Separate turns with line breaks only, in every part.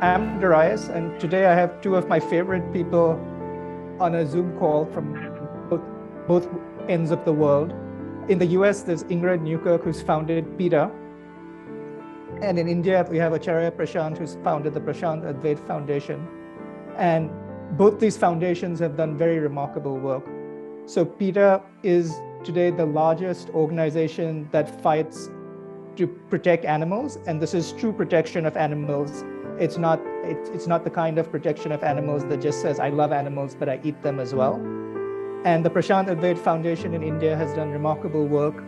I'm Darius, and today I have two of my favorite people on a Zoom call from both ends of the world. In the US, there's Ingrid Newkirk, who's founded PETA. And in India, we have Acharya Prashant, who's founded the Prashant Advait Foundation. And both these foundations have done very remarkable work. So PETA is today the largest organization that fights to protect animals, and this is true protection of animals. It's not the kind of protection of animals that just says, I love animals, but I eat them as well. And the Prashant Advait Foundation in India has done remarkable work,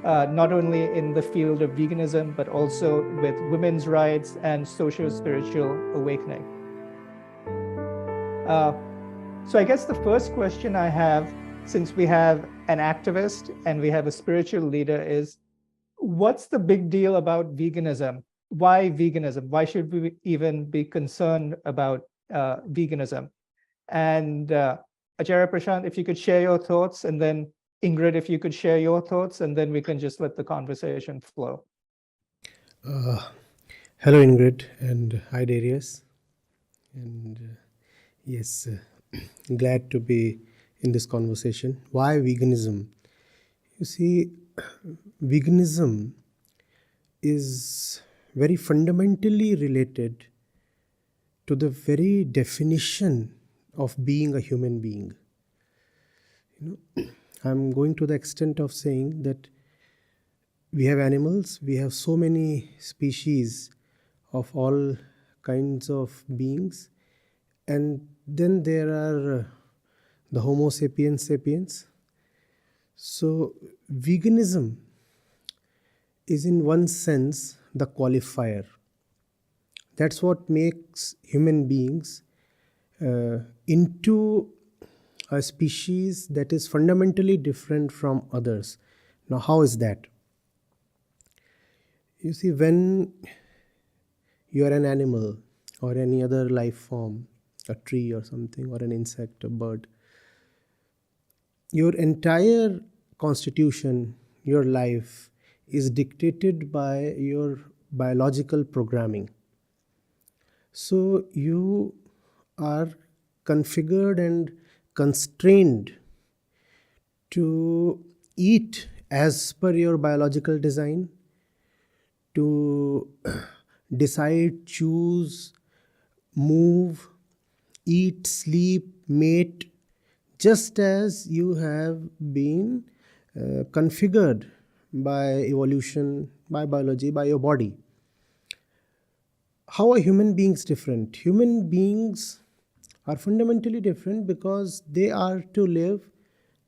not only in the field of veganism, but also with women's rights and socio-spiritual awakening. So I guess the first question I have, since we have an activist and we have a spiritual leader, is what's the big deal about veganism? Why veganism? Why should we even be concerned about veganism? And Acharya Prashant, if you could share your thoughts, and then Ingrid, if you could share your thoughts, and then we can just let the conversation flow.
Hello, Ingrid, and hi, Darius. And yes, glad to be in this conversation. Why veganism? You see, veganism is very fundamentally related to the very definition of being a human being. I'm going to the extent of saying that we have animals, we have so many species of all kinds of beings, and then there are the Homo sapiens. So veganism is in one sense the qualifier. That's what makes human beings into a species that is fundamentally different from others. Now, how is that? You see, when you are an animal or any other life form, a tree or something, or an insect, a bird, your entire constitution, your life, is dictated by your biological programming. So you are configured and constrained to eat as per your biological design, to decide, choose, move, eat, sleep, mate, just as you have been configured by evolution, by biology, by your body. How are human beings different? Human beings are fundamentally different because they are to live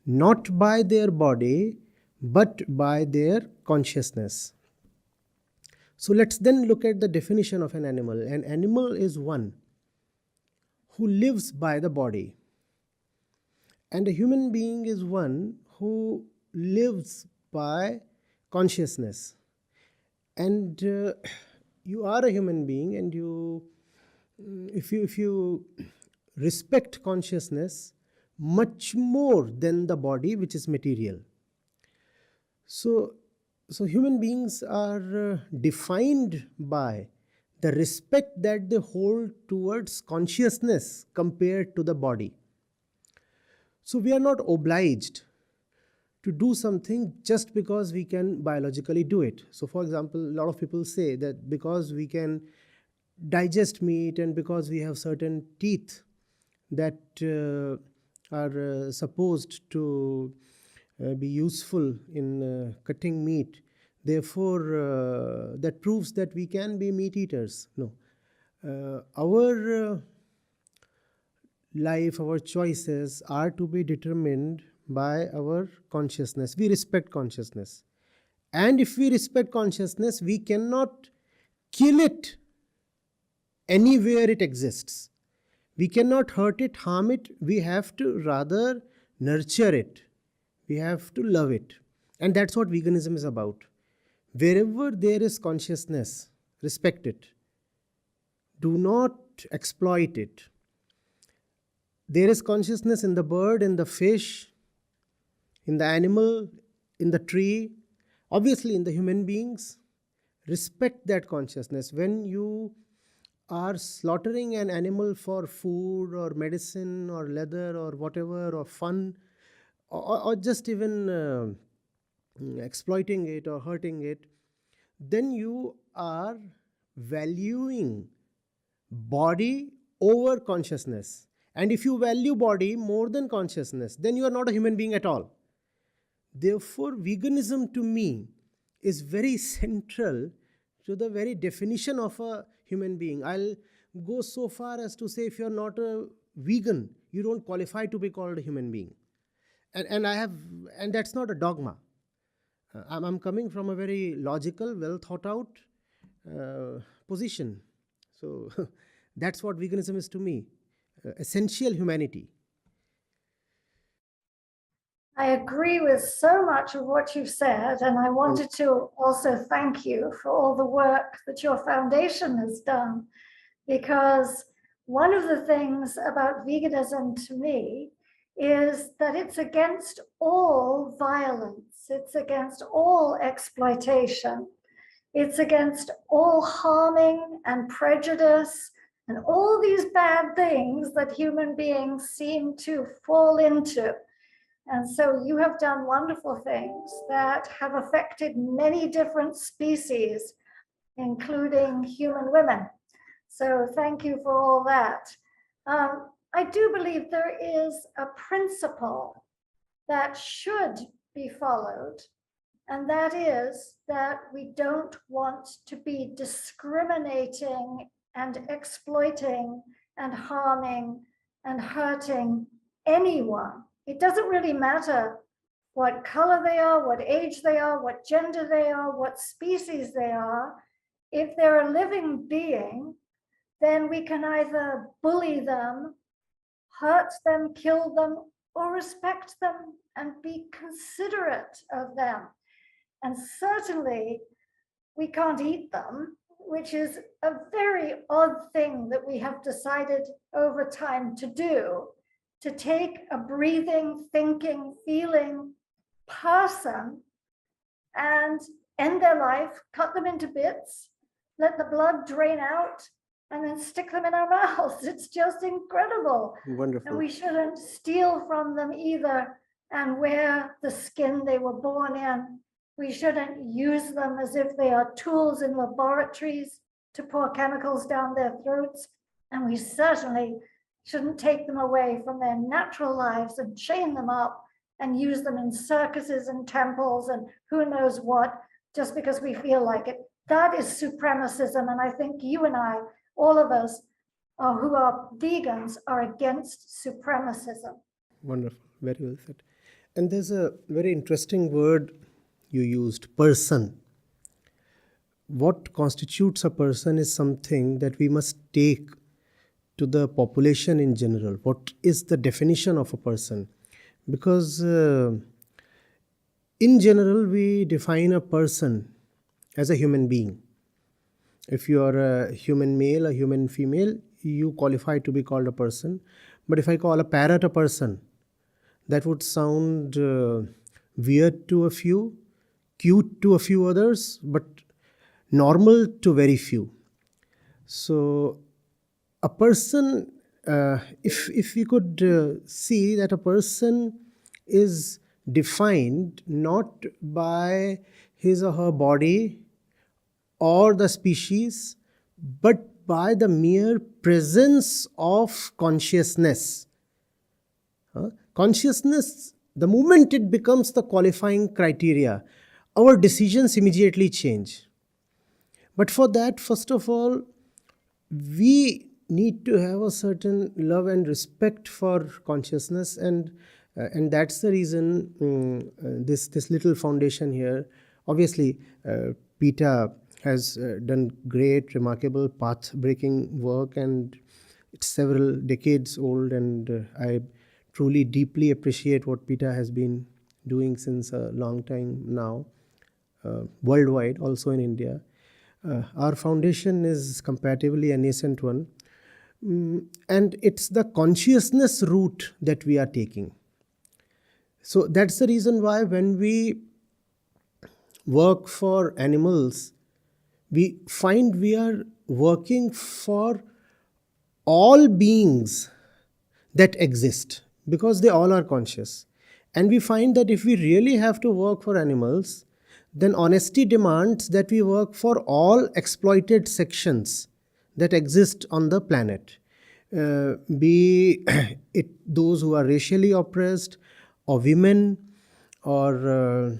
not by their body, but by their consciousness. So let's then look at the definition of an animal. An animal is one who lives by the body. And a human being is one who lives by consciousness. And you are a human being, and if you respect consciousness much more than the body, which is material. So human beings are defined by the respect that they hold towards consciousness compared to the body. So we are not obliged to do something just because we can biologically do it. So for example, a lot of people say that because we can digest meat and because we have certain teeth that are supposed to be useful in cutting meat, therefore that proves that we can be meat eaters. No. Our life, our choices are to be determined by our consciousness. We respect consciousness. And if we respect consciousness, we cannot kill it anywhere it exists. We cannot hurt it, harm it. We have to rather nurture it. We have to love it. And that's what veganism is about. Wherever there is consciousness, respect it. Do not exploit it. There is consciousness in the bird, in the fish, in the animal, in the tree, obviously in the human beings. Respect that consciousness. When you are slaughtering an animal for food or medicine or leather or whatever, or fun, or just even exploiting it or hurting it, then you are valuing body over consciousness. And if you value body more than consciousness, then you are not a human being at all. Therefore, veganism to me is very central to the very definition of a human being. I'll go so far as to say, if you're not a vegan, you don't qualify to be called a human being. And that's not a dogma. I'm coming from a very logical, well thought out position. So that's what veganism is to me, essential humanity.
I agree with so much of what you've said, and I wanted to also thank you for all the work that your foundation has done, because one of the things about veganism to me is that it's against all violence, it's against all exploitation, it's against all harming and prejudice and all these bad things that human beings seem to fall into. And so you have done wonderful things that have affected many different species, including human women. So thank you for all that. I do believe there is a principle that should be followed, and that is that we don't want to be discriminating and exploiting and harming and hurting anyone. It doesn't really matter what color they are, what age they are, what gender they are, what species they are. If they're a living being, then we can either bully them, hurt them, kill them, or respect them and be considerate of them. And certainly we can't eat them, which is a very odd thing that we have decided over time to do, to take a breathing, thinking, feeling person and end their life, cut them into bits, let the blood drain out, and then stick them in our mouths. It's just incredible.
Wonderful.
And we shouldn't steal from them either and wear the skin they were born in. We shouldn't use them as if they are tools in laboratories to pour chemicals down their throats. And we certainly shouldn't take them away from their natural lives and chain them up and use them in circuses and temples and who knows what, just because we feel like it. That is supremacism. And I think you and I, all of us who are vegans, are against supremacism.
Wonderful, very well said. And there's a very interesting word you used, person. What constitutes a person is something that we must take to the population in general. What is the definition of a person? Because in general, we define a person as a human being. If you are a human male, a human female, you qualify to be called a person. But if I call a parrot a person, that would sound weird to a few, cute to a few others, but normal to very few. So a person, if we could see that a person is defined not by his or her body or the species, but by the mere presence of consciousness. Consciousness, the moment it becomes the qualifying criteria, our decisions immediately change. But for that, first of all, we need to have a certain love and respect for consciousness, and that's the reason this little foundation here. Obviously, PETA has done great, remarkable, path-breaking work, and it's several decades old, and I truly, deeply appreciate what PETA has been doing since a long time now, worldwide, also in India. Our foundation is comparatively a nascent one, and it's the consciousness route that we are taking. So that's the reason why when we work for animals, we find we are working for all beings that exist, because they all are conscious. And we find that if we really have to work for animals, then honesty demands that we work for all exploited sections that exist on the planet, be it those who are racially oppressed, or women, or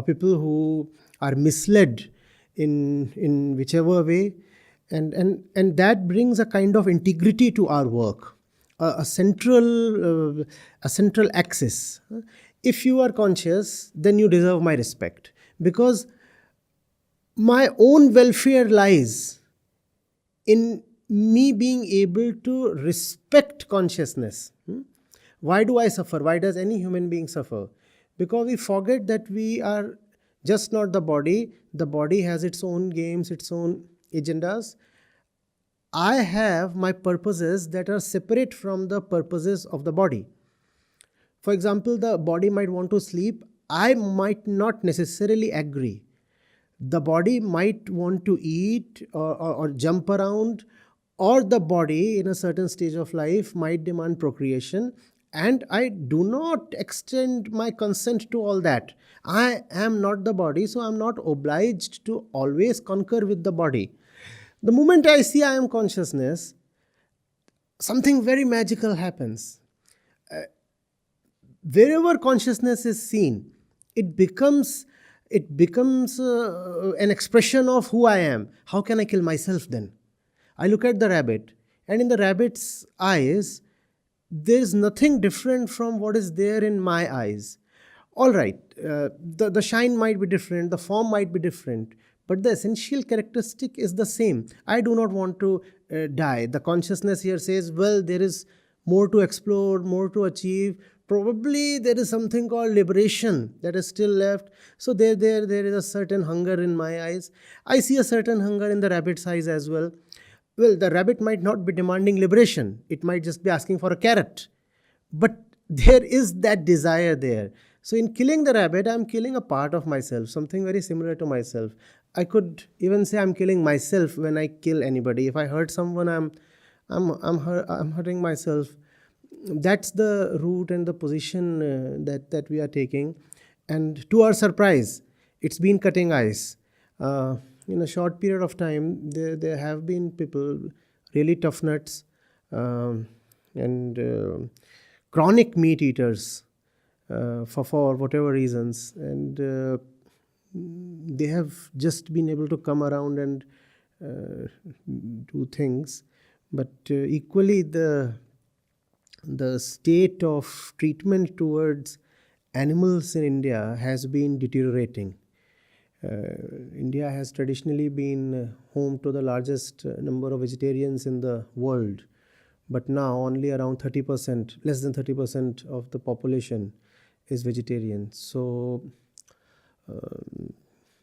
people who are misled in whichever way. And that brings a kind of integrity to our work, a central axis. If you are conscious, then you deserve my respect, because my own welfare lies in me being able to respect consciousness. Why do I suffer? Why does any human being suffer? Because we forget that we are just not the body. The body has its own games, its own agendas. I have my purposes that are separate from the purposes of the body. For example, the body might want to sleep. I might not necessarily agree. The body might want to eat or jump around, or the body in a certain stage of life might demand procreation, and I do not extend my consent to all that. I am not the body, so I'm not obliged to always concur with the body. The moment I see I am consciousness, something very magical happens. Wherever consciousness is seen, it becomes an expression of who I am. How can I kill myself then? I look at the rabbit, and in the rabbit's eyes, there is nothing different from what is there in my eyes. All right, the shine might be different, the form might be different, but the essential characteristic is the same. I do not want to die. The consciousness here says, well, there is more to explore, more to achieve. Probably there is something called liberation that is still left. So there is a certain hunger in my eyes. I see a certain hunger in the rabbit's eyes as well. Well, the rabbit might not be demanding liberation. It might just be asking for a carrot. But there is that desire there. So in killing the rabbit, I'm killing a part of myself, something very similar to myself. I could even say I'm killing myself when I kill anybody. If I hurt someone, I'm hurting myself. That's the route and the position that we are taking. And to our surprise, it's been cutting ice. In a short period of time, there have been people, really tough nuts, and chronic meat eaters, for whatever reasons. And they have just been able to come around and do things. But equally, the state of treatment towards animals in India has been deteriorating. India has traditionally been home to the largest number of vegetarians in the world, but now only around 30%, less than 30% of the population is vegetarian. So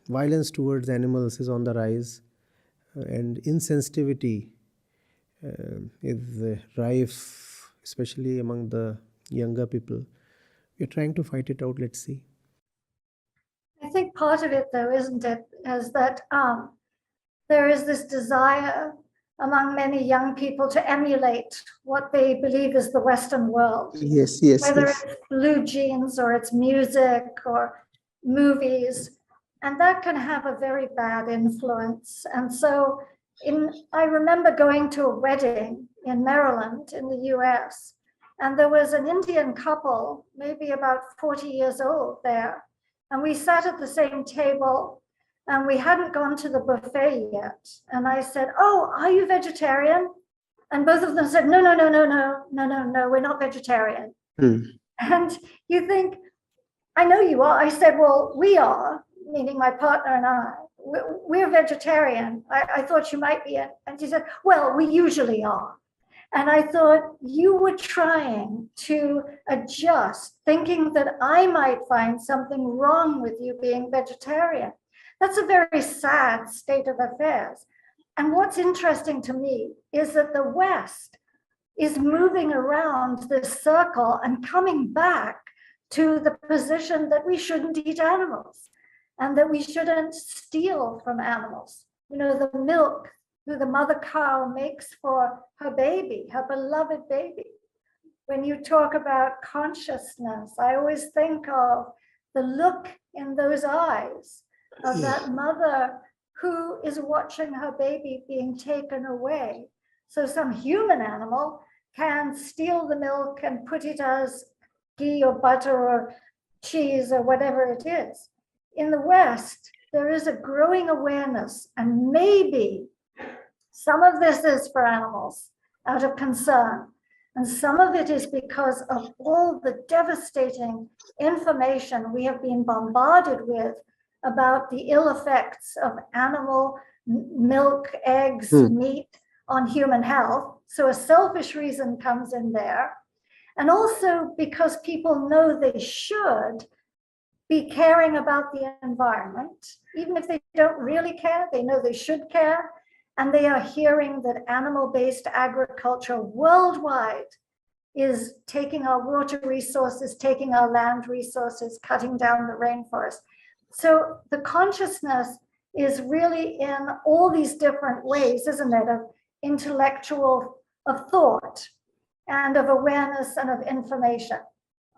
violence towards animals is on the rise, and insensitivity is rife, especially among the younger people. We're trying to fight it out. Let's see.
I think part of it, though, isn't it, is that there is this desire among many young people to emulate what they believe is the Western world.
Yes.
Whether it's blue jeans or it's music or movies, and that can have a very bad influence. And so I remember going to a wedding in Maryland in the US, and there was an Indian couple, maybe about 40 years old there. And we sat at the same table, and we hadn't gone to the buffet yet. And I said, "Oh, are you vegetarian?" And both of them said, "No, we're not vegetarian." And you think, "I know you are." I said, "Well, we are," meaning my partner and I. We're vegetarian. I thought you might be. And she said, "Well, we usually are." And I thought, you were trying to adjust, thinking that I might find something wrong with you being vegetarian. That's a very sad state of affairs. And what's interesting to me is that the West is moving around this circle and coming back to the position that we shouldn't eat animals and that we shouldn't steal from animals. You know, the milk who the mother cow makes for her baby, her beloved baby. When you talk about consciousness, I always think of the look in those eyes of that mother who is watching her baby being taken away. So some human animal can steal the milk and put it as ghee or butter or cheese or whatever it is. In the West, there is a growing awareness, and maybe some of this is for animals out of concern, and some of it is because of all the devastating information we have been bombarded with about the ill effects of animal milk, eggs, meat on human health. So a selfish reason comes in there. And also because people know they should be caring about the environment. Even if they don't really care, they know they should care. And they are hearing that animal-based agriculture worldwide is taking our water resources, taking our land resources, cutting down the rainforest. So the consciousness is really in all these different ways, isn't it, of intellectual, of thought, and of awareness and of information.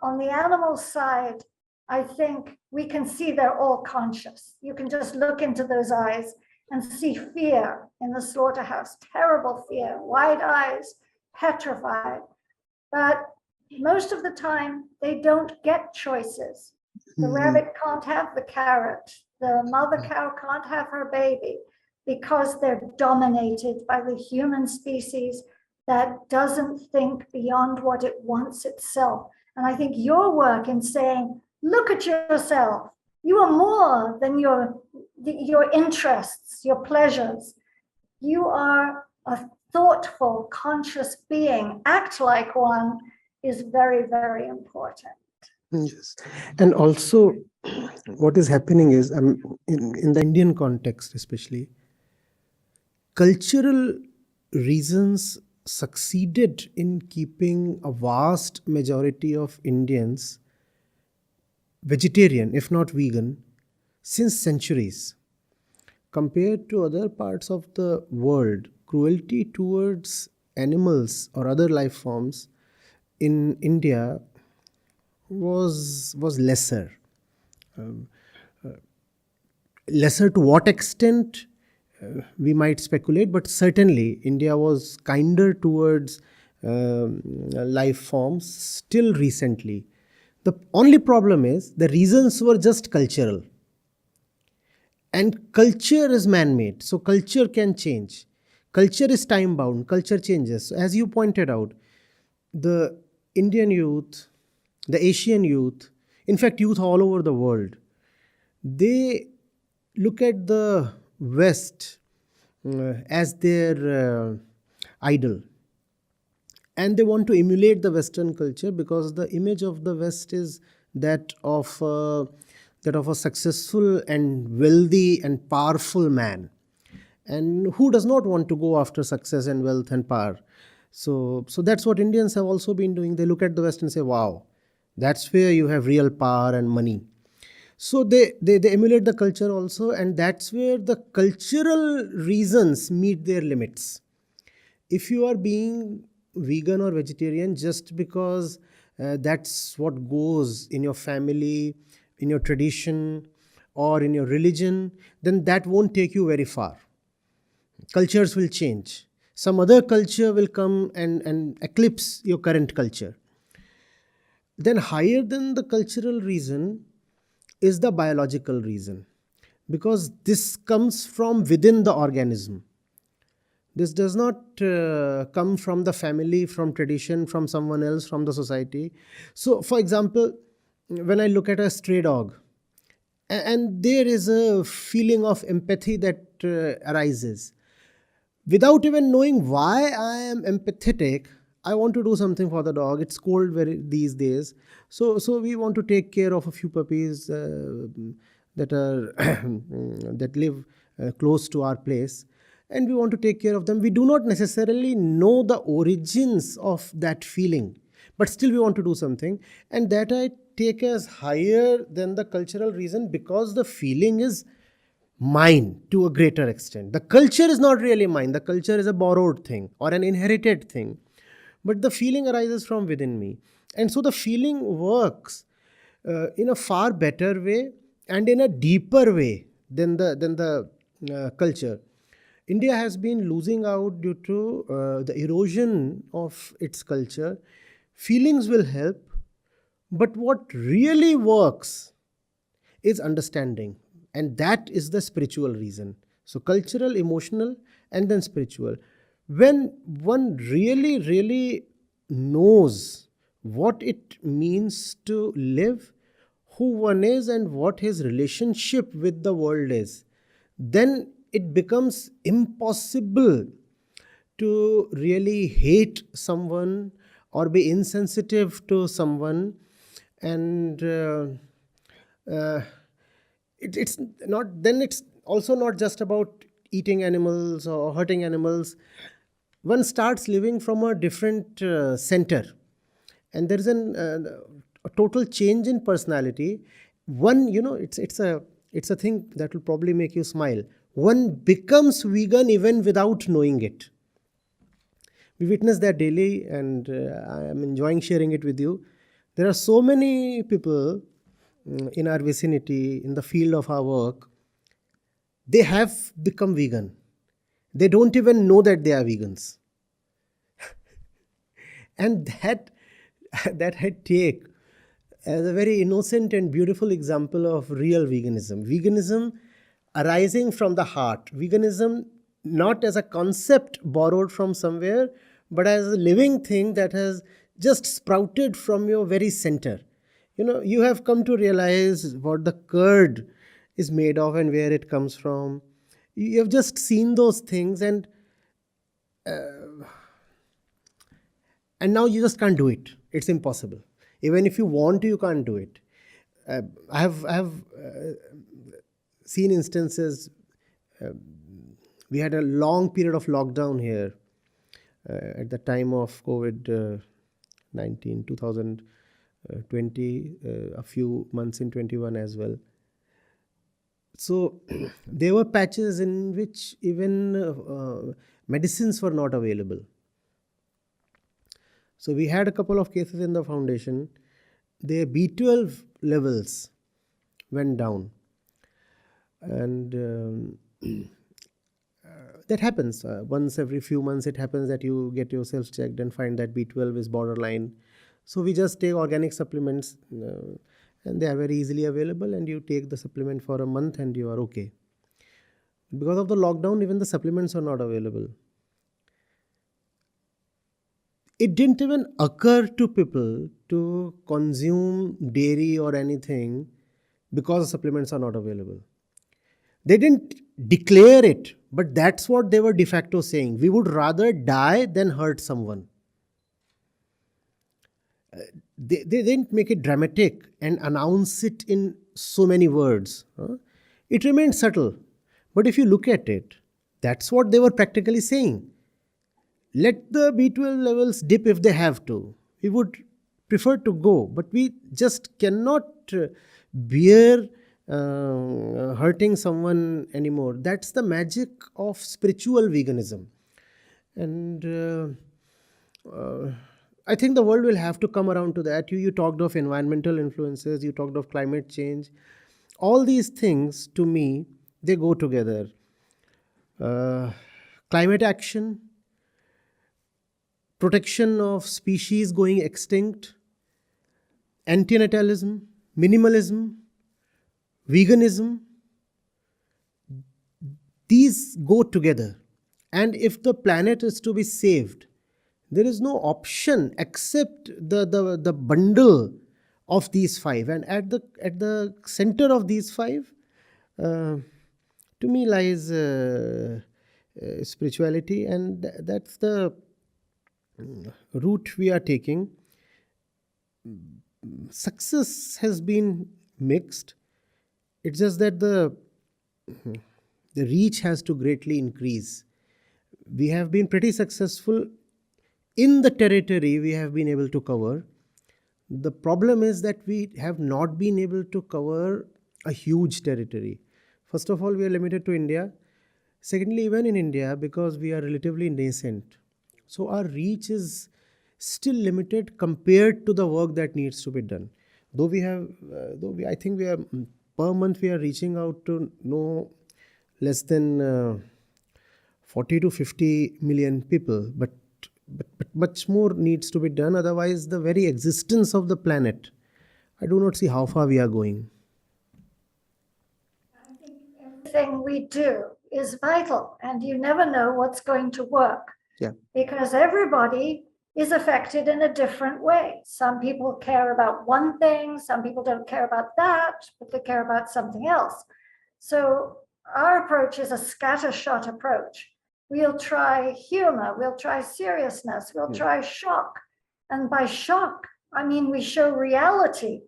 On the animal side, I think we can see they're all conscious. You can just look into those eyes and see fear in the slaughterhouse, terrible fear, wide eyes, petrified. But most of the time, they don't get choices. The rabbit can't have the carrot. The mother cow can't have her baby because they're dominated by the human species that doesn't think beyond what it wants itself. And I think your work in saying, look at yourself. You are more than your interests, your pleasures. You are a thoughtful, conscious being. Act like one is very, very important.
Yes. And also, what is happening is, in the Indian context especially, cultural reasons succeeded in keeping a vast majority of Indians vegetarian, if not vegan, since centuries. Compared to other parts of the world, cruelty towards animals or other life forms in India was lesser. Lesser to what extent, we might speculate, but certainly India was kinder towards life forms still recently. The only problem is the reasons were just cultural. And culture is man-made, so culture can change. Culture is time-bound, culture changes. As you pointed out, the Indian youth, the Asian youth, in fact youth all over the world, they look at the West as their idol. And they want to emulate the Western culture because the image of the West is that of a successful and wealthy and powerful man. And who does not want to go after success and wealth and power? So that's what Indians have also been doing. They look at the West and say, wow, that's where you have real power and money. So they emulate the culture also, and that's where the cultural reasons meet their limits. If you are being vegan or vegetarian just because that's what goes in your family, in your tradition, or in your religion, then that won't take you very far. Cultures will change. Some other culture will come and eclipse your current culture. Then higher than the cultural reason is the biological reason, because this comes from within the organism. This does not come from the family, from tradition, from someone else, from the society. So, for example, when I look at a stray dog, and there is a feeling of empathy that arises. Without even knowing why I am empathetic, I want to do something for the dog. It's cold these days. So we want to take care of a few puppies that live close to our place. And we want to take care of them. We do not necessarily know the origins of that feeling, but still we want to do something. And that I take as higher than the cultural reason, because the feeling is mine to a greater extent. The culture is not really mine. The culture is a borrowed thing or an inherited thing. But the feeling arises from within me. And so the feeling works in a far better way and in a deeper way than the culture. India has been losing out due to the erosion of its culture. Feelings will help, but what really works is understanding, and that is the spiritual reason. So cultural, emotional, and then spiritual. When one really knows what it means to live, who one is, and what his relationship with the world is, then it becomes impossible to really hate someone or be insensitive to someone. And it's also not just about eating animals or hurting animals. One starts living from a different center, and there is a total change in personality. One, it's a thing that will probably make you smile. One becomes vegan even without knowing it. We witness that daily, and I am enjoying sharing it with you. There are so many people in our vicinity, in the field of our work, they have become vegan. They don't even know that they are vegans. And that I take as a very innocent and beautiful example of real veganism. Veganism arising from the heart. Veganism not as a concept borrowed from somewhere, but as a living thing that has just sprouted from your very center. You have come to realize what the curd is made of and where it comes from. You have just seen those things, and now you just can't do it. It's impossible. Even if you want to, you can't do it. I have seen instances. We had a long period of lockdown here at the time of COVID-19, 2020, a few months in 21 as well. So there were patches in which even medicines were not available. So we had a couple of cases in the foundation. Their B12 levels went down. And that happens. Once every few months it happens that you get yourself checked and find that B12 is borderline. So we just take organic supplements and they are very easily available, and you take the supplement for a month and you are okay. Because of the lockdown, even the supplements are not available. It didn't even occur to people to consume dairy or anything because the supplements are not available. They didn't declare it, but that's what they were de facto saying. We would rather die than hurt someone. They didn't make it dramatic and announce it in so many words. It remained subtle. But if you look at it, that's what they were practically saying. Let the B12 levels dip if they have to. We would prefer to go, but we just cannot bear hurting someone anymore. That's the magic of spiritual veganism. And I think the world will have to come around to that. You talked of environmental influences, you talked of climate change. All these things, to me, they go together. Climate action, protection of species going extinct, antinatalism, minimalism, veganism, these go together. And if the planet is to be saved, there is no option except the bundle of these five. And at the center of these five, to me, lies spirituality, and that's the route we are taking. Success has been mixed. It's just that the reach has to greatly increase. We have been pretty successful in the territory we have been able to cover. The problem is that we have not been able to cover a huge territory. First of all, we are limited to India. Secondly, even in India, because we are relatively nascent, so our reach is still limited compared to the work that needs to be done. Though we have, I think we are per month we are reaching out to no less than 40 to 50 million people, but much more needs to be done. Otherwise, the very existence of the planet, I do not see how far we are going.
I think everything we do is vital, and you never know what's going to work.
Yeah.
Because everybody is affected in a different way. Some people care about one thing, some people don't care about that, but they care about something else. So our approach is a scattershot approach. We'll try humor, we'll try seriousness, we'll try shock. And by shock, I mean we show reality.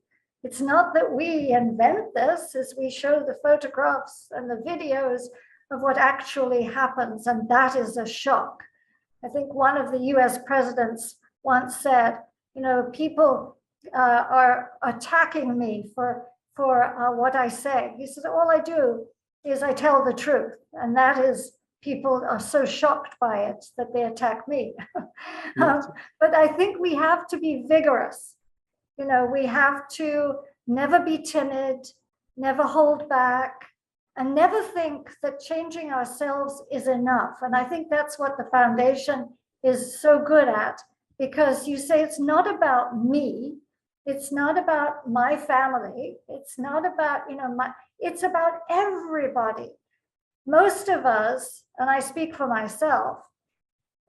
It's not that we invent this, as we show the photographs and the videos of what actually happens, and that is a shock. I think one of the US presidents once said, people are attacking me for what I say. He said, all I do is I tell the truth. And that is, people are so shocked by it that they attack me. But I think we have to be vigorous. We have to never be timid, never hold back, and never think that changing ourselves is enough. And I think that's what the foundation is so good at, because you say it's not about me, it's not about my family, it's not about, it's about everybody. Most of us, and I speak for myself,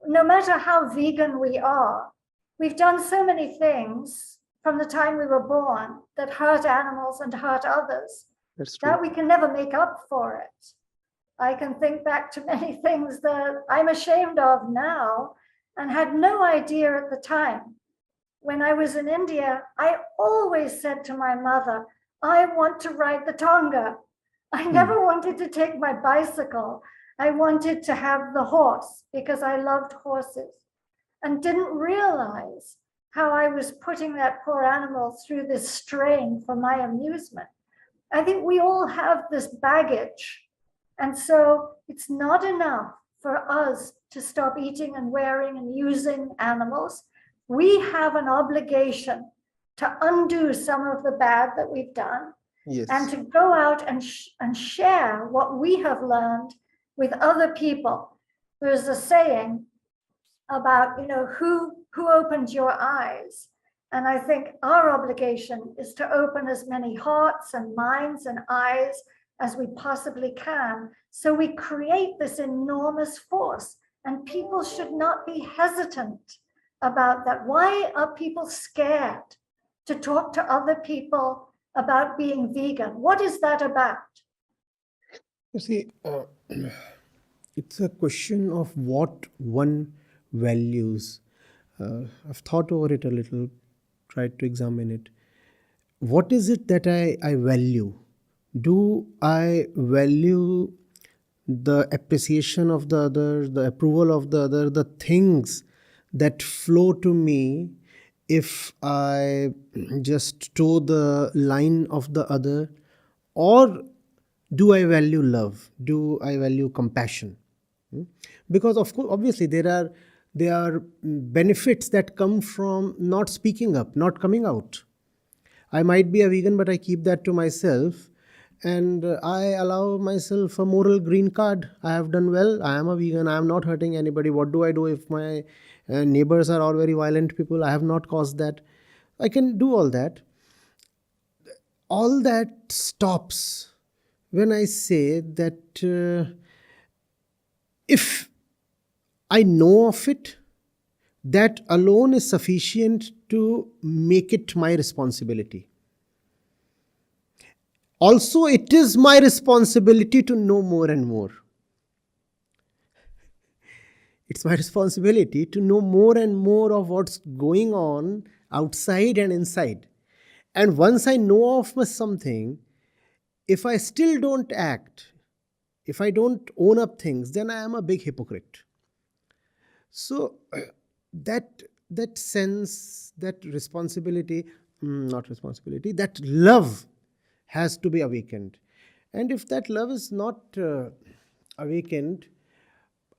no matter how vegan we are, we've done so many things from the time we were born that hurt animals and hurt others.
That's true.
That we can never make up for it. I can think back to many things that I'm ashamed of now and had no idea at the time. When I was in India, I always said to my mother, I want to ride the Tonga. I never wanted to take my bicycle. I wanted to have the horse because I loved horses, and didn't realize how I was putting that poor animal through this strain for my amusement. I think we all have this baggage. And so it's not enough for us to stop eating and wearing and using animals. We have an obligation to undo some of the bad that we've done.
Yes.
And to go out and share what we have learned with other people. There's a saying about, who opened your eyes? And I think our obligation is to open as many hearts and minds and eyes as we possibly can. So we create this enormous force, and people should not be hesitant about that. Why are people scared to talk to other people about being vegan? What is that about?
You see, it's a question of what one values. I've thought over it a little, tried to examine it. What is it that I value? Do I value the appreciation of the other, the approval of the other, the things that flow to me if I just toe the line of the other? Or do I value love? Do I value compassion? Because of course, obviously there are benefits that come from not speaking up, not coming out. I might be a vegan, but I keep that to myself, and I allow myself a moral green card. I have done well. I am a vegan. I am not hurting anybody. What do I do if my neighbors are all very violent people? I have not caused that. I can do all that. All that stops when I say that if I know of it, that alone is sufficient to make it my responsibility. Also, it is my responsibility to know more and more. It's my responsibility to know more and more of what's going on outside and inside. And once I know of something, if I still don't act, if I don't own up things, then I am a big hypocrite. So that sense, that responsibility, that love has to be awakened. And if that love is not awakened,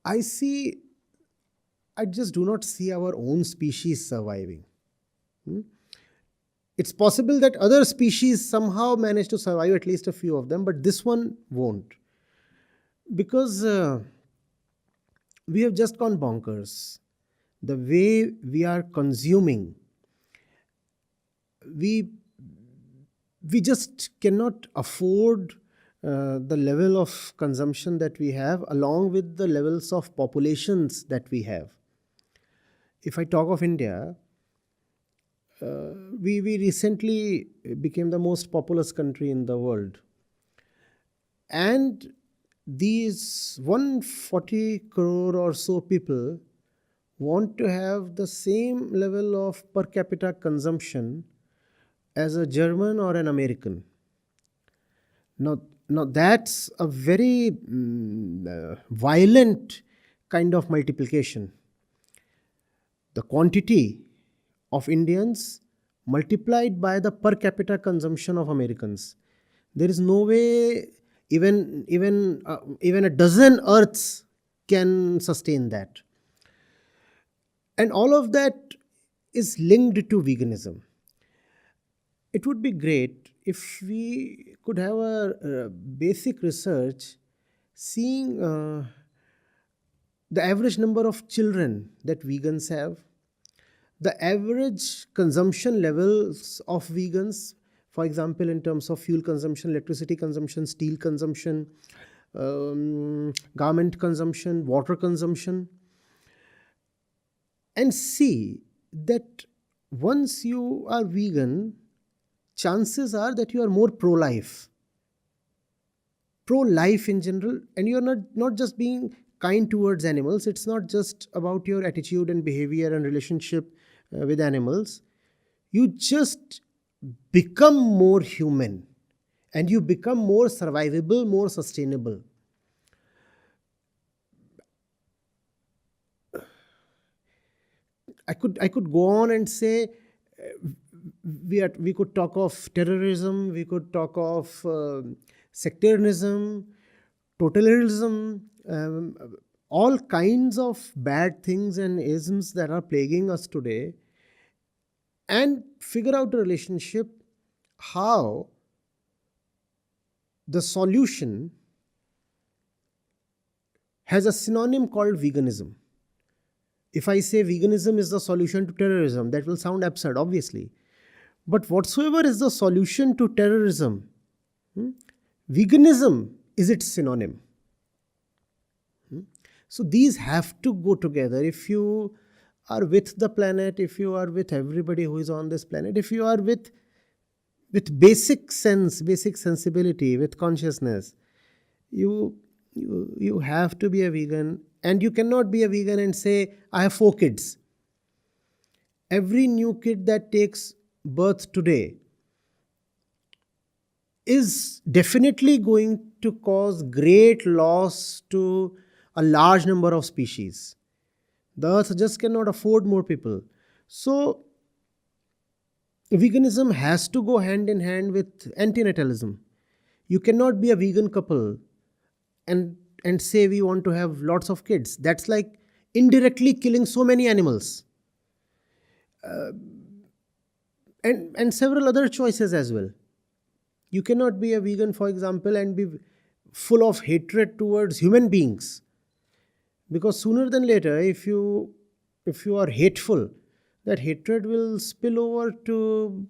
I just do not see our own species surviving. It's possible that other species somehow manage to survive, at least a few of them, but this one won't. Because we have just gone bonkers. The way we are consuming, we just cannot afford the level of consumption that we have, along with the levels of populations that we have. If I talk of India, we recently became the most populous country in the world. And these 140 crore or so people want to have the same level of per capita consumption as a German or an American. Now that's a very violent kind of multiplication. The quantity of Indians multiplied by the per capita consumption of Americans. There is no way even a dozen Earths can sustain that. And all of that is linked to veganism. It would be great if we could have a basic research seeing the average number of children that vegans have, the average consumption levels of vegans, for example, in terms of fuel consumption, electricity consumption, steel consumption, garment consumption, water consumption, and see that once you are vegan, chances are that you are more pro-life in general, and you are not just being kind towards animals. It's not just about your attitude and behavior and relationship with animals. You just become more human, and you become more survivable, more sustainable. I could go on and say we could talk of terrorism, we could talk of sectarianism, totalitarianism, all kinds of bad things and isms that are plaguing us today, and figure out a relationship how the solution has a synonym called veganism. If I say veganism is the solution to terrorism, that will sound absurd, obviously. But whatsoever is the solution to terrorism, veganism is its synonym. So these have to go together. If you are with the planet, if you are with everybody who is on this planet, if you are with basic sense, basic sensibility, with consciousness, you have to be a vegan. And you cannot be a vegan and say, I have 4 kids. Every new kid that takes birth today is definitely going to cause great loss to a large number of species. The earth just cannot afford more people. So veganism has to go hand in hand with antinatalism. You cannot be a vegan couple and say we want to have lots of kids. That's like indirectly killing so many animals. And several other choices as well. You cannot be a vegan, for example, and be full of hatred towards human beings. Because sooner than later, if you are hateful, that hatred will spill over to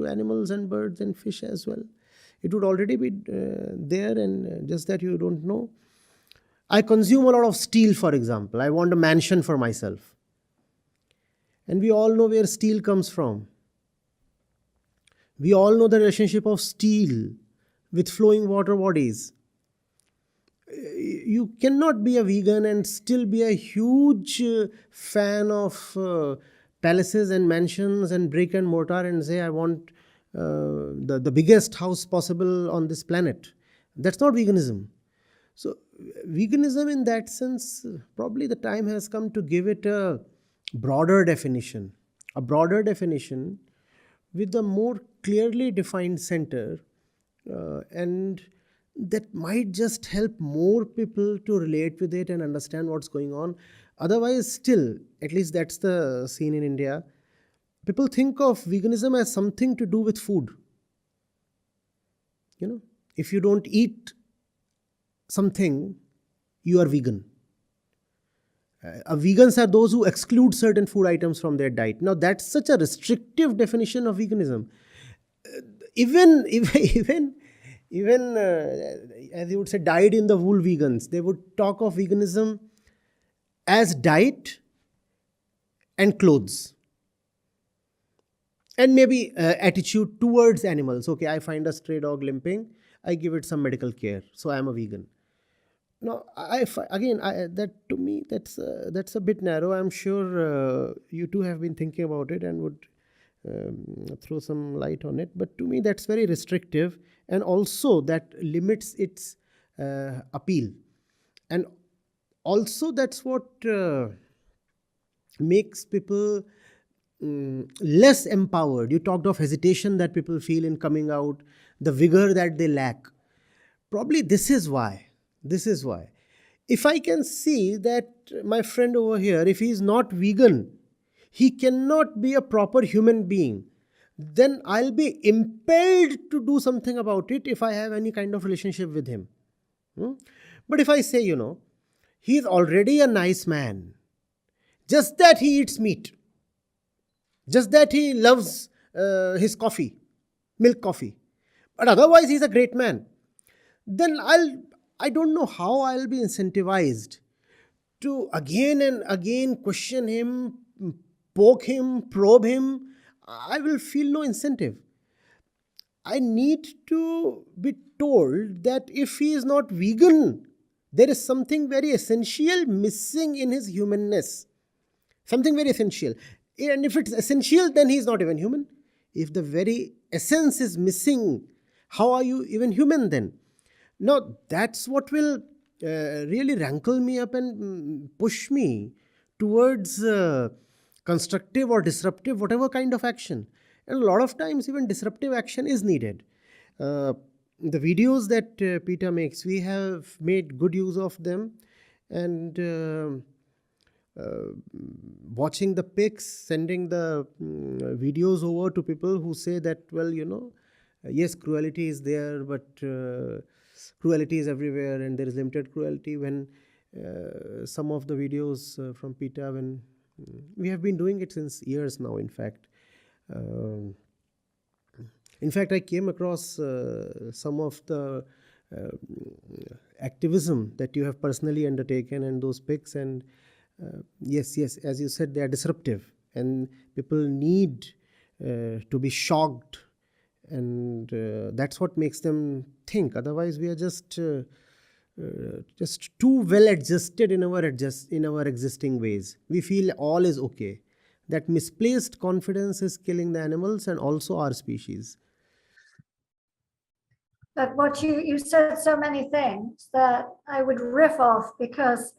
animals and birds and fish as well. It would already be there, and just that you don't know. I consume a lot of steel, for example. I want a mansion for myself. And we all know where steel comes from. We all know the relationship of steel with flowing water bodies. You cannot be a vegan and still be a huge fan of palaces and mansions and brick and mortar and say, I want the biggest house possible on this planet. That's not veganism. So veganism in that sense, probably the time has come to give it a broader definition with a more clearly defined center and that might just help more people to relate with it and understand what's going on. Otherwise, still, at least that's the scene in India, people think of veganism as something to do with food. If you don't eat something, you are vegan. Vegans are those who exclude certain food items from their diet. Now, that's such a restrictive definition of veganism. Even as you would say, dyed in the wool vegans, they would talk of veganism as diet and clothes, and maybe attitude towards animals. Okay, I find a stray dog limping, I give it some medical care, so I am a vegan. No, that to me, that's a bit narrow. I'm sure you too have been thinking about it and would throw some light on it. But to me, that's very restrictive, and also that limits its appeal. And also, that's what makes people less empowered. You talked of hesitation that people feel in coming out, the vigor that they lack. Probably this is why. If I can see that my friend over here, if he is not vegan, he cannot be a proper human being, then I'll be impelled to do something about it if I have any kind of relationship with him. But if I say, he is already a nice man, just that he eats meat, just that he loves his coffee, milk coffee, but otherwise he's a great man, then I don't know how I'll be incentivized to again and again question him, poke him, probe him. I will feel no incentive. I need to be told that if he is not vegan, there is something very essential missing in his humanness. Something very essential. And if it's essential, then he is not even human. If the very essence is missing, how are you even human then? Now, that's what will really rankle me up and push me towards constructive or disruptive, whatever kind of action. And a lot of times, even disruptive action is needed. The videos that PETA makes, we have made good use of them. And watching the pics, sending the videos over to people who say that, well, yes, cruelty is there, but cruelty is everywhere and there is limited cruelty. When some of the videos from PETA, when we have been doing it since years now, in fact. I came across some of the activism that you have personally undertaken and those pics, and yes, as you said, they are disruptive and people need to be shocked, and that's what makes them think. Otherwise, we are just too well adjusted in our existing ways. We feel all is okay. That misplaced confidence is killing the animals and also our species.
But what you said so many things that I would riff off because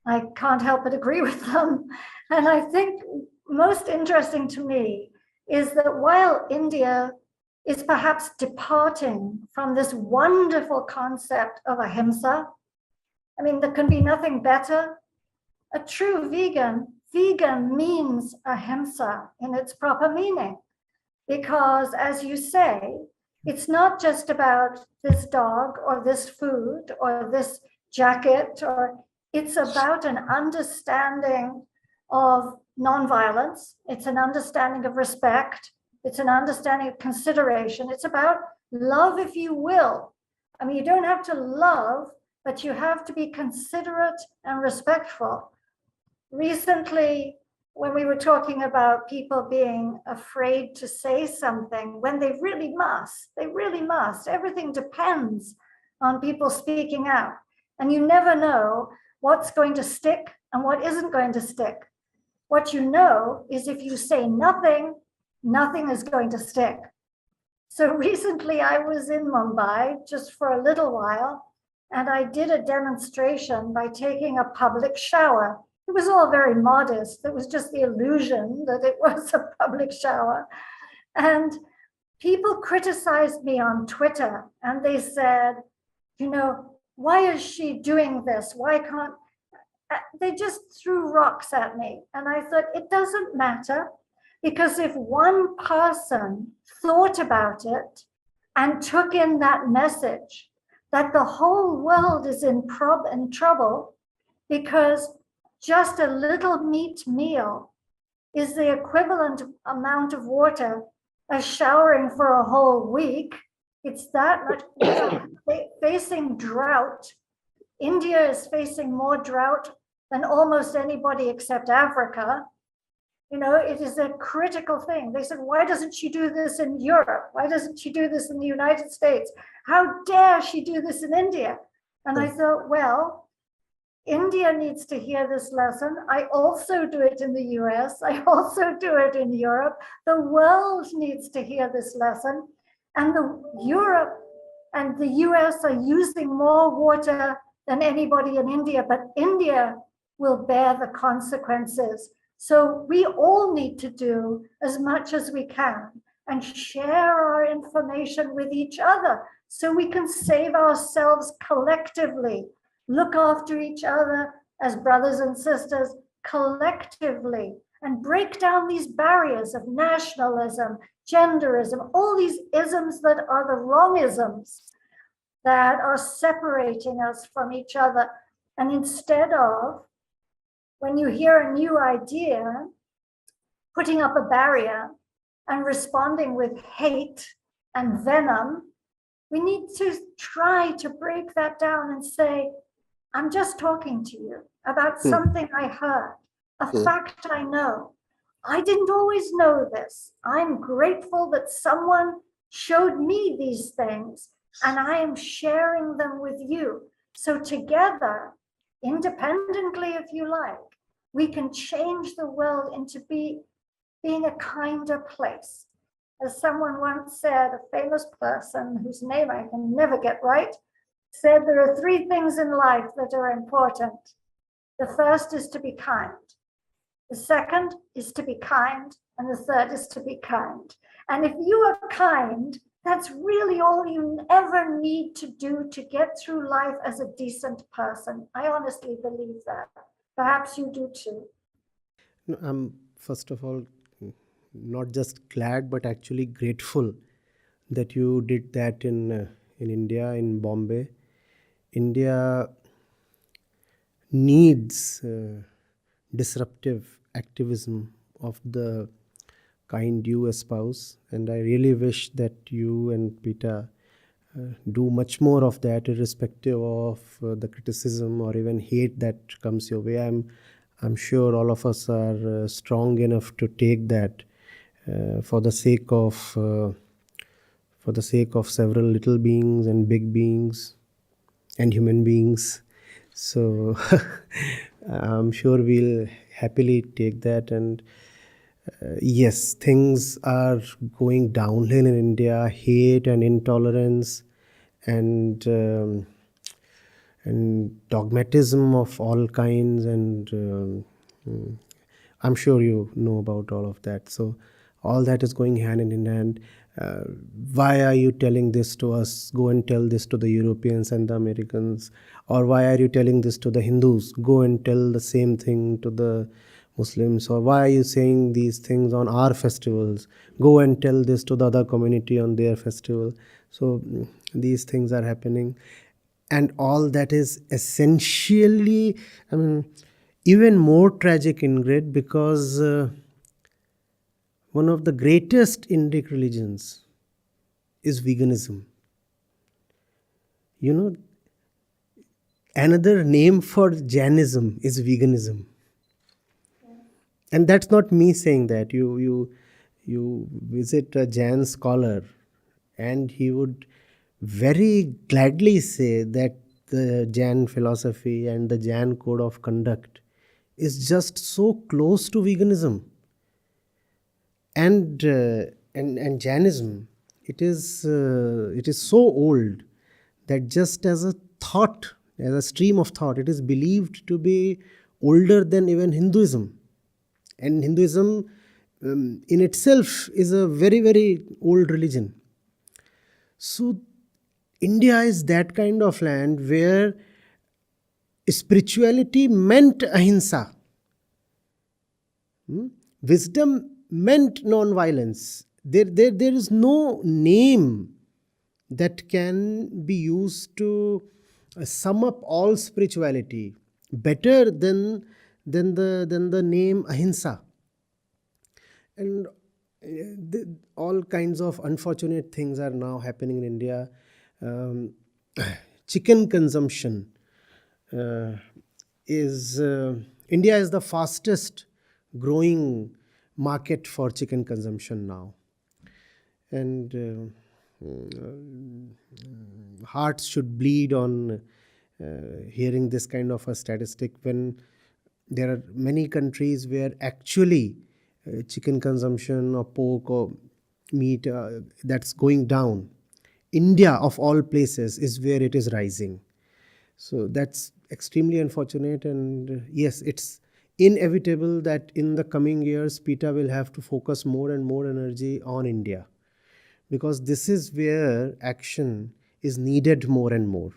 I can't help but agree with them. And I think most interesting to me is that while India is perhaps departing from this wonderful concept of ahimsa, I mean, there can be nothing better. A true vegan means ahimsa in its proper meaning, because as you say, it's not just about this dog or this food or this jacket, or it's about an understanding of nonviolence. It's an understanding of respect. It's an understanding of consideration. It's about love, if you will. I mean, you don't have to love, but you have to be considerate and respectful. Recently, when we were talking about people being afraid to say something when they really must, everything depends on people speaking out. And you never know what's going to stick and what isn't going to stick. What you know is if you say nothing, nothing is going to stick. So recently I was in Mumbai just for a little while, and I did a demonstration by taking a public shower. It was all very modest. It was just the illusion that it was a public shower. And people criticized me on Twitter and they said, why is she doing this? Why can't they just threw rocks at me? And I thought, it doesn't matter, because if one person thought about it and took in that message that the whole world is in trouble because just a little meat meal is the equivalent amount of water as showering for a whole week, it's that much. Facing drought. India is facing more drought than almost anybody except Africa. It is a critical thing. They said, why doesn't she do this in Europe? Why doesn't she do this in the United States? How dare she do this in India? And I thought, well, India needs to hear this lesson. I also do it in the US. I also do it in Europe. The world needs to hear this lesson. And Europe and the US are using more water than anybody in India, but India will bear the consequences. So we all need to do as much as we can and share our information with each other so we can save ourselves collectively, look after each other as brothers and sisters collectively, and break down these barriers of nationalism, genderism, all these isms that are the wrong isms that are separating us from each other. And instead of, when you hear a new idea, putting up a barrier and responding with hate and venom, we need to try to break that down and say, I'm just talking to you about something I heard, a fact I know. I didn't always know this. I'm grateful that someone showed me these things and I am sharing them with you. So together, independently, if you like, we can change the world into being a kinder place. As someone once said, a famous person whose name I can never get right, said there are three things in life that are important. The first is to be kind. The second is to be kind. And the third is to be kind. And if you are kind, that's really all you ever need to do to get through life as a decent person. I honestly believe that. Perhaps you do too.
I'm, first of all, not just glad, but actually grateful that you did that in India, in Bombay. India needs disruptive activism of the kind you espouse, and I really wish that you and PETA do much more of that, irrespective of the criticism or even hate that comes your way. I'm sure all of us are strong enough to take that for the sake of several little beings and big beings and human beings. So I'm sure we'll happily take that. And yes, things are going downhill in India. Hate and intolerance and dogmatism of all kinds, and I'm sure you know about all of that. So all that is going hand in hand. Why are you telling this to us? Go and tell this to the Europeans and the Americans. Or why are you telling this to the Hindus? Go and tell the same thing to the Muslims. Or why are you saying these things on our festivals? Go and tell this to the other community on their festival. So these things are happening. And all that is essentially, even more tragic, Ingrid, because one of the greatest Indic religions is veganism. You know, another name for Jainism is veganism. And that's not me saying that. You visit a Jain scholar and he would very gladly say that the Jain philosophy and the Jain code of conduct is just so close to veganism. And Jainism, it is so old that just as a thought, as a stream of thought, it is believed to be older than even Hinduism. And Hinduism in itself is a very, very old religion. So India is that kind of land where spirituality meant ahimsa. Wisdom meant non-violence. There is no name that can be used to sum up all spirituality better than the name ahimsa. And all kinds of unfortunate things are now happening in India. Chicken consumption is India is the fastest growing market for chicken consumption now, and hearts should bleed on hearing this kind of a statistic, when there are many countries where actually chicken consumption or pork or meat that's going down. India of all places is where it is rising. So that's extremely unfortunate, and yes, it's inevitable that in the coming years PETA will have to focus more and more energy on India, because this is where action is needed more and more.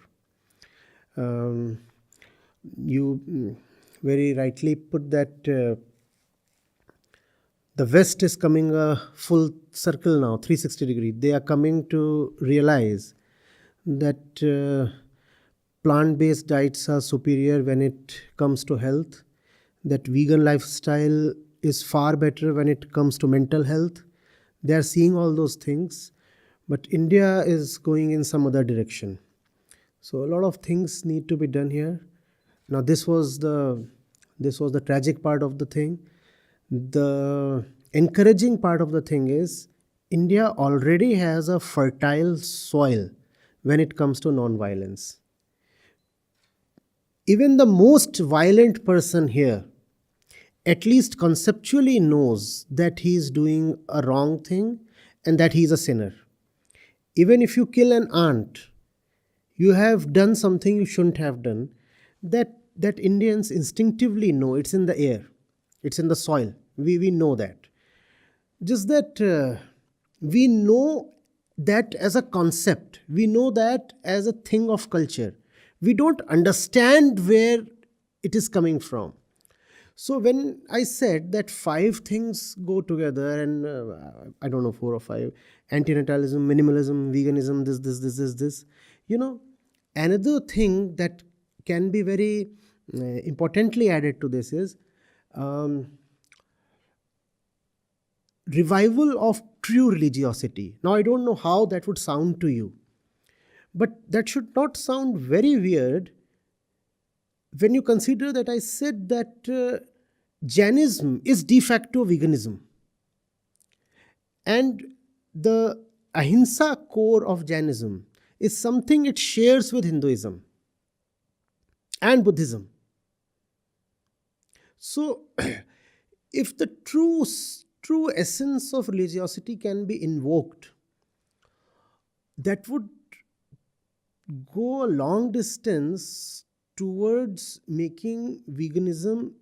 You very rightly put that the West is coming a full circle now, 360-degree. They are coming to realize that plant-based diets are superior when it comes to health, that vegan lifestyle is far better when it comes to mental health. They are seeing all those things, but India is going in some other direction. So a lot of things need to be done here. Now this was the tragic part of the thing. The encouraging part of the thing is India already has a fertile soil when it comes to non-violence. Even the most violent person here at least conceptually knows that he is doing a wrong thing and that he is a sinner. Even if you kill an ant, you have done something you shouldn't have done. That Indians instinctively know. It's in the air. It's in the soil. We know that. Just that we know that as a concept. We know that as a thing of culture. We don't understand where it is coming from. So when I said that 5 things go together, and I don't know, 4 or 5, antinatalism, minimalism, veganism, this, another thing that can be very importantly added to this is revival of true religiosity. Now I don't know how that would sound to you, but that should not sound very weird when you consider that I said that Jainism is de facto veganism, and the ahimsa core of Jainism is something it shares with Hinduism and Buddhism. So if the true essence of religiosity can be invoked, that would go a long distance towards making veganism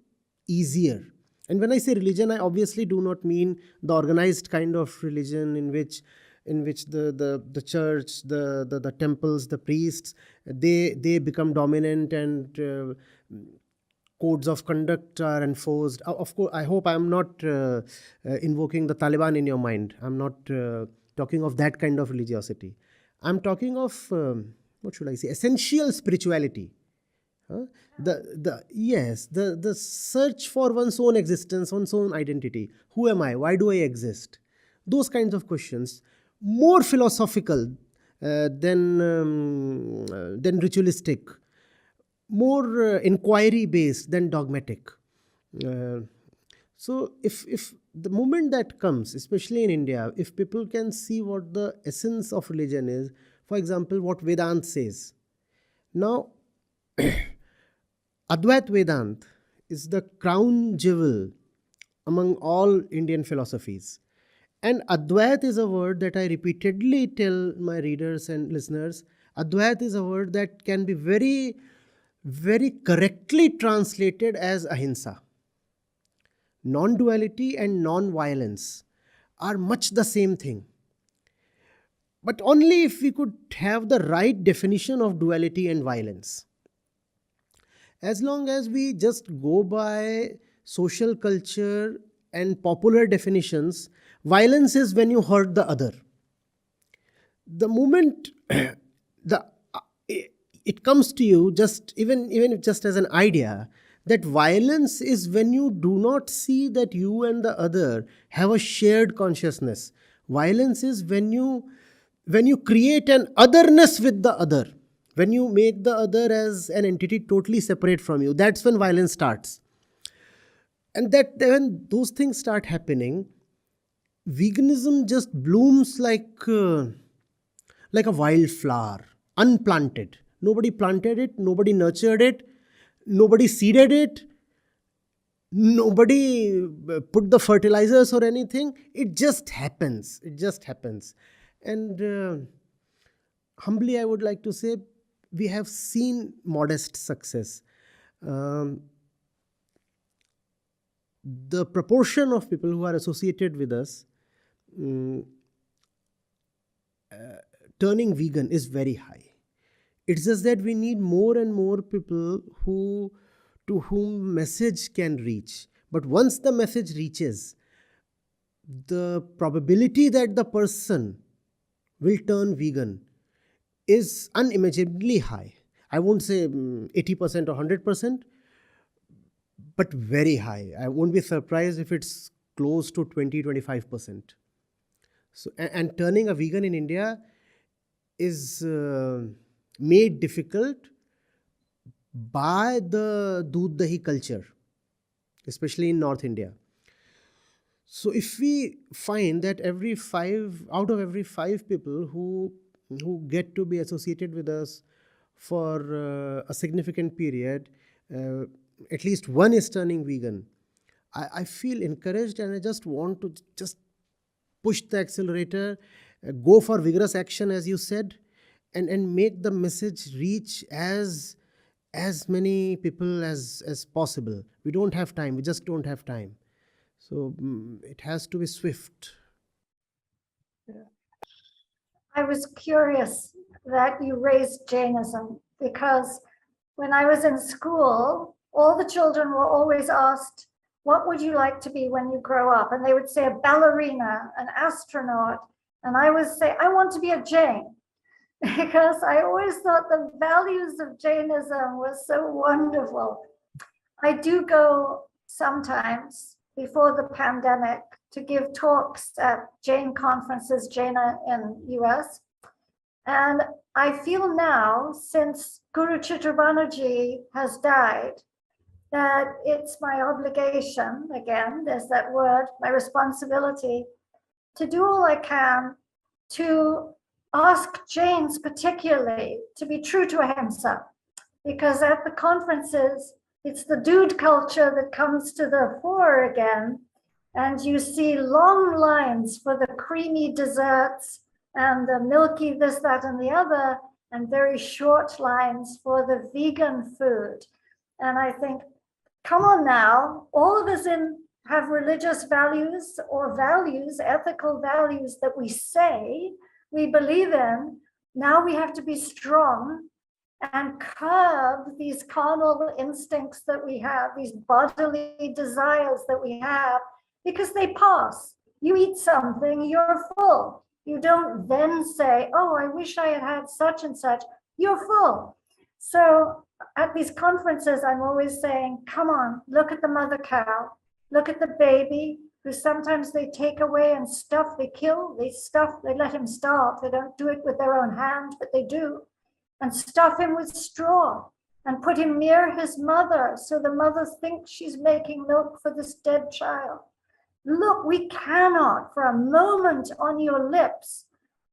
easier. And when I say religion, I obviously do not mean the organized kind of religion in which the church, the temples, the priests, they become dominant and codes of conduct are enforced. Of course, I hope I am not invoking the Taliban in your mind. I'm not talking of that kind of religiosity. I'm talking of what should I say? Essential spirituality. The search for one's own existence, one's own identity. Who am I? Why do I exist? Those kinds of questions, more philosophical than ritualistic, more inquiry based than dogmatic. So if the moment that comes, especially in India, if people can see what the essence of religion is, for example, what Vedanta says. Now, Advait Vedanta is the crown jewel among all Indian philosophies. And Advait is a word that I repeatedly tell my readers and listeners. Advait is a word that can be very, very correctly translated as ahimsa. non-duality and non-violence are much the same thing. But only if we could have the right definition of duality and violence. As long as we just go by social culture and popular definitions, violence is when you hurt the other. The moment it comes to you, just even if just as an idea, that violence is when you do not see that you and the other have a shared consciousness. Violence is when you create an otherness with the other, when you make the other as an entity totally separate from you. That's when violence starts. And that when those things start happening, veganism just blooms like a wildflower, unplanted. Nobody planted it, nobody nurtured it, nobody seeded it, nobody put the fertilizers or anything. It just happens. It just happens. And humbly, I would like to say, we have seen modest success. The proportion of people who are associated with us turning vegan is very high. It's just that we need more and more people to whom message can reach. But once the message reaches, the probability that the person will turn vegan is unimaginably high. I won't say 80% or 100%, but very high. I won't be surprised if it's close to 20-25%. So, and turning a vegan in India is made difficult by the doodh dahi culture, especially in North India. So if we find that out of every five people who get to be associated with us for a significant period, at least one is turning vegan, I feel encouraged, and I just want to just push the accelerator, go for vigorous action, as you said, and make the message reach as many people as possible. We don't have time. We just don't have time. So it has to be swift.
I was curious that you raised Jainism, because when I was in school, all the children were always asked, what would you like to be when you grow up? And they would say a ballerina, an astronaut. And I would say, I want to be a Jain, because I always thought the values of Jainism were so wonderful. I do go sometimes before the pandemic to give talks at Jain conferences, Jaina in US. And I feel now, since Guru Chitrabanerjee has died, that it's my obligation, again, there's that word, my responsibility, to do all I can to ask Jains particularly to be true to ahimsa, because at the conferences, it's the dude culture that comes to the fore again, and you see long lines for the creamy desserts and the milky this, that, and the other, and very short lines for the vegan food. And I think, come on now, all of us have religious values or ethical values that we say we believe in. Now we have to be strong and curb these carnal instincts that we have, these bodily desires that we have, because they pass. You eat something, you're full. You don't then say, oh, I wish I had had such and such. You're full. So at these conferences, I'm always saying, come on, look at the mother cow, look at the baby, who sometimes they take away and stuff, they kill, they let him starve. They don't do it with their own hand, but they do. And stuff him with straw and put him near his mother, so the mother thinks she's making milk for this dead child. Look, we cannot, for a moment on your lips,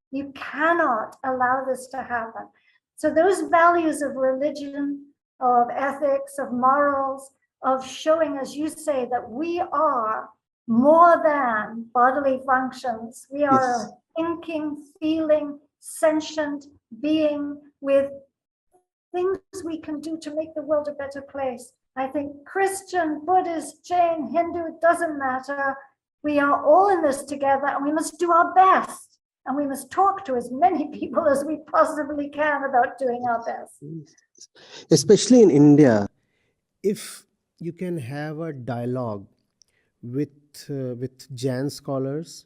you cannot allow this to happen. So those values of religion, of ethics, of morals, of showing, as you say, that we are more than bodily functions. We are a thinking, feeling, sentient being with things we can do to make the world a better place. I think Christian, Buddhist, Jain, Hindu, it doesn't matter. We are all in this together and we must do our best. And we must talk to as many people as we possibly can about doing our best.
Especially in India, if you can have a dialogue with Jain scholars,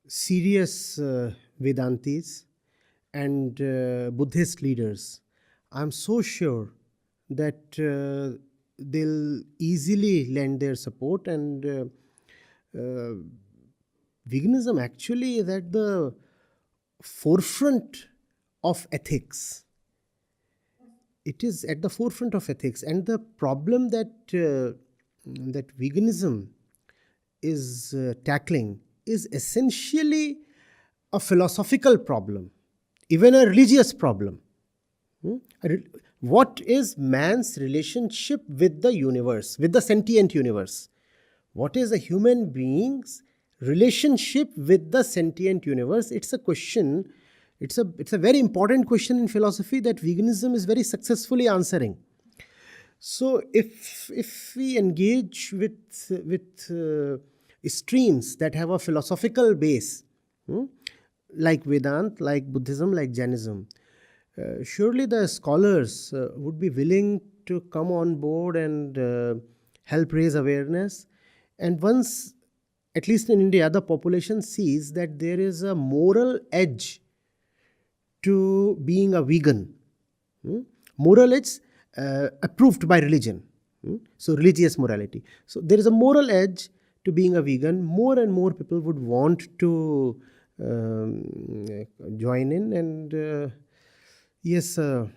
serious Vedantis, and Buddhist leaders, I'm so sure that they'll easily lend their support, and veganism actually is at the forefront of ethics. It is at the forefront of ethics, and the problem that that veganism is tackling is essentially a philosophical problem, even a religious problem. What is man's relationship with the universe, with the sentient universe? What is a human being's relationship with the sentient universe? It's a question, it's a very important question in philosophy that veganism is very successfully answering. So if we engage with streams that have a philosophical base, like Vedanta, like Buddhism, like Jainism, surely the scholars would be willing to come on board and help raise awareness. And once, at least in India, the population sees that there is a moral edge to being a vegan. Moral edge approved by religion. So religious morality. So there is a moral edge to being a vegan. More and more people would want to join in, and yes, a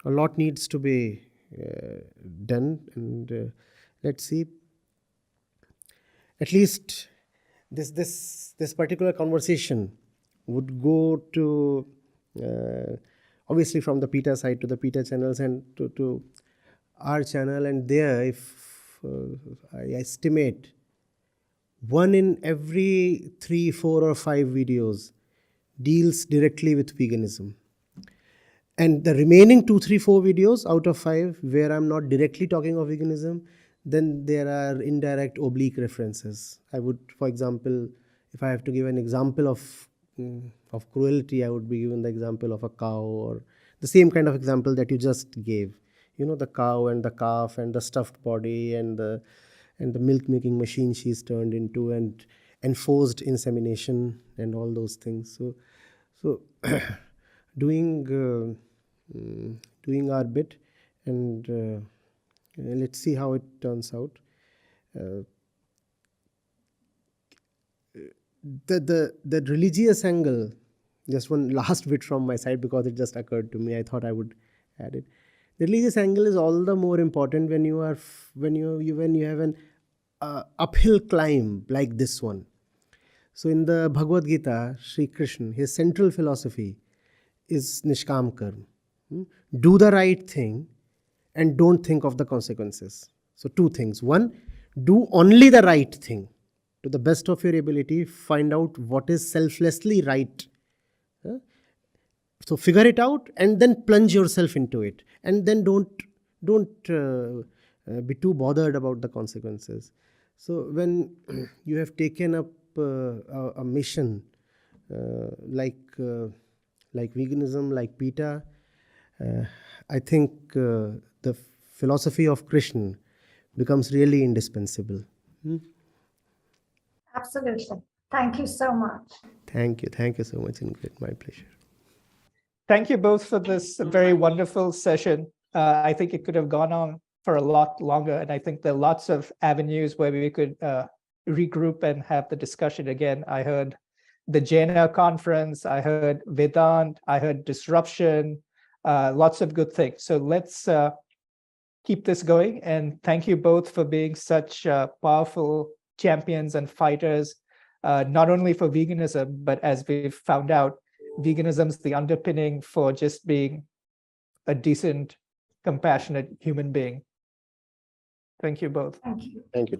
lot needs to be done, and let's see. At least this particular conversation would go to obviously from the PETA side to the PETA channels and to our channel, and there, if I estimate 1 in every 3, 4 or 5 videos deals directly with veganism. And the remaining 2, 3, 4 videos out of 5 where I'm not directly talking of veganism, then there are indirect oblique references. I would, for example, if I have to give an example of cruelty, I would be given the example of a cow, or the same kind of example that you just gave. You know, the cow and the calf and the stuffed body and the milk making machine she's turned into, and enforced insemination and all those things. So doing our bit, and let's see how it turns out. The religious angle, just one last bit from my side because it just occurred to me. I thought I would add it. The religious angle is all the more important when you have an uphill climb like this one. So in the Bhagavad Gita, Sri Krishna, his central philosophy is Nishkam Karma. Do the right thing and don't think of the consequences. So 2 things. 1, do only the right thing. To the best of your ability, find out what is selflessly right. So figure it out and then plunge yourself into it. And then don't be too bothered about the consequences. So when you have taken up a mission like veganism, like PETA, I think the philosophy of Krishna becomes really indispensable.
Absolutely. Thank you so much.
Thank you so much, Ingrid. My pleasure.
Thank you both for this very wonderful session. I think it could have gone on for a lot longer, and I think there are lots of avenues where we could regroup and have the discussion again. I heard the Jaina conference, I heard Vedanta, I heard disruption, lots of good things. So let's keep this going, and thank you both for being such powerful champions and fighters, not only for veganism, but as we've found out, veganism is the underpinning for just being a decent, compassionate human being. Thank you both.
Thank you.
Thank you.